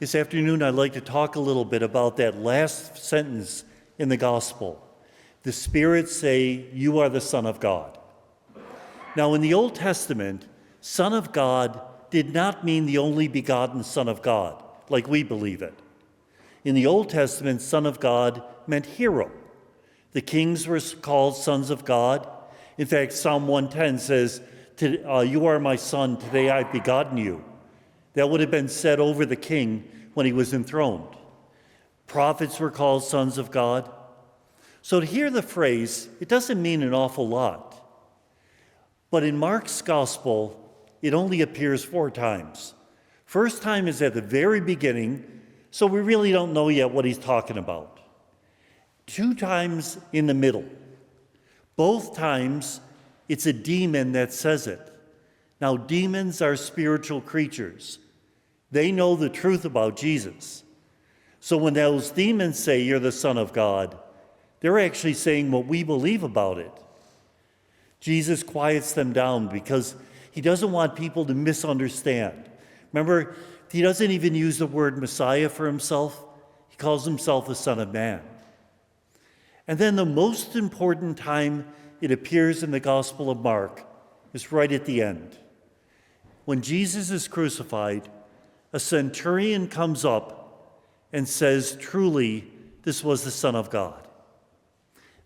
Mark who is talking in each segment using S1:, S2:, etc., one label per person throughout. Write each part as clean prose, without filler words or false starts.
S1: This afternoon, I'd like to talk a little bit about that last sentence in the gospel. The spirits say, "You are the Son of God." Now, in the Old Testament, Son of God did not mean the only begotten Son of God, like we believe it. In the Old Testament, Son of God meant hero. The kings were called sons of God. In fact, Psalm 110 says, "You are my son, today I've begotten you." That would have been said over the king when he was enthroned. Prophets were called sons of God. So to hear the phrase, it doesn't mean an awful lot. But in Mark's gospel, it only appears 4 times. First time is at the very beginning, so we really don't know yet what he's talking about. 2 times in the middle. Both times, it's a demon that says it. Now, demons are spiritual creatures. They know the truth about Jesus. So when those demons say, "You're the Son of God," they're actually saying what we believe about it. Jesus quiets them down because he doesn't want people to misunderstand. Remember, he doesn't even use the word Messiah for himself. He calls himself the Son of Man. And then the most important time it appears in the Gospel of Mark is right at the end. When Jesus is crucified, a centurion comes up and says, "Truly, this was the Son of God."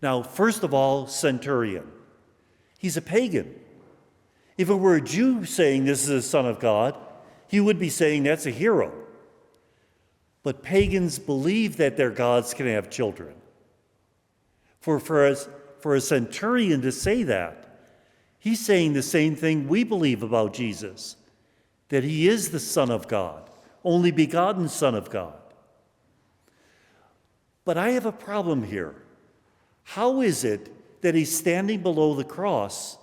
S1: Now, first of all, centurion. He's a pagan. If it were a Jew saying this is the Son of God, he would be saying that's a hero. But pagans believe that their gods can have children. For a centurion to say that, he's saying the same thing we believe about Jesus, that he is the Son of God, only begotten Son of God. But I have a problem here. How is it that he's standing below the cross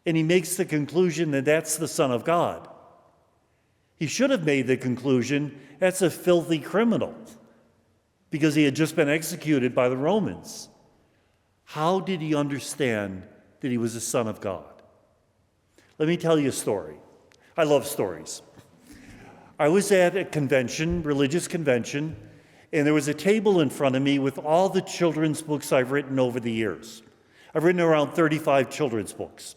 S1: and he makes the conclusion that that's the Son of God? He should have made the conclusion that's a filthy criminal because he had just been executed by the Romans. How did he understand that he was the Son of God? Let me tell you a story. I love stories. I was at a convention, religious convention, and there was a table in front of me with all the children's books I've written over the years. I've written around 35 children's books.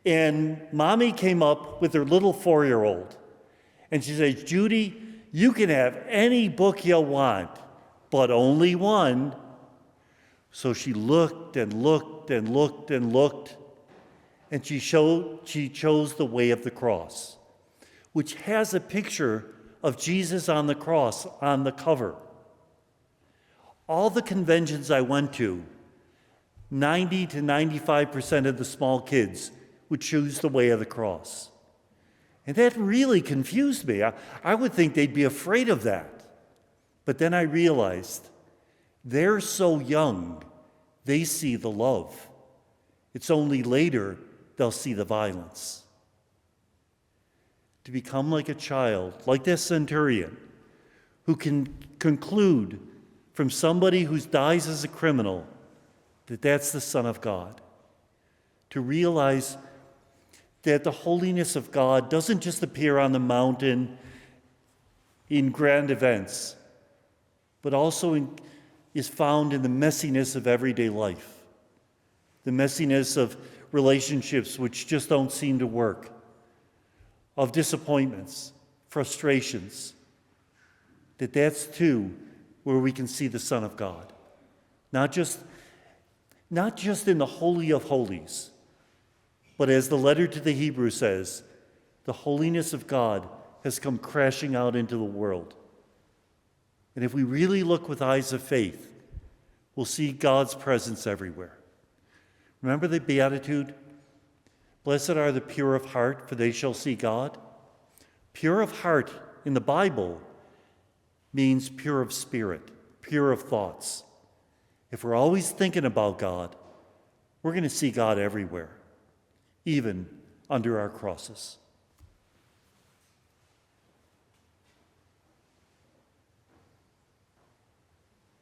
S1: And Mommy came up with her little 4-year-old, and she says, "Judy, you can have any book you want, but only one." So she looked and looked and looked and looked, and she chose The Way of the Cross, which has a picture of Jesus on the cross on the cover. All the conventions I went to, 90 to 95% of the small kids would choose The Way of the Cross. And that really confused me. I would think they'd be afraid of that. But then I realized they're so young, they see the love. It's only later they'll see the violence. To become like a child, like this centurion, who can conclude from somebody who dies as a criminal that that's the Son of God. To realize that the holiness of God doesn't just appear on the mountain in grand events, but also is found in the messiness of everyday life, the messiness of relationships which just don't seem to work, of disappointments, frustrations, that's too where we can see the Son of God. Not just in the Holy of Holies, but as the letter to the Hebrews says, the holiness of God has come crashing out into the world. And if we really look with eyes of faith, we'll see God's presence everywhere. Remember the Beatitude? Blessed are the pure of heart, for they shall see God. Pure of heart in the Bible means pure of spirit, pure of thoughts. If we're always thinking about God, we're going to see God everywhere, even under our crosses.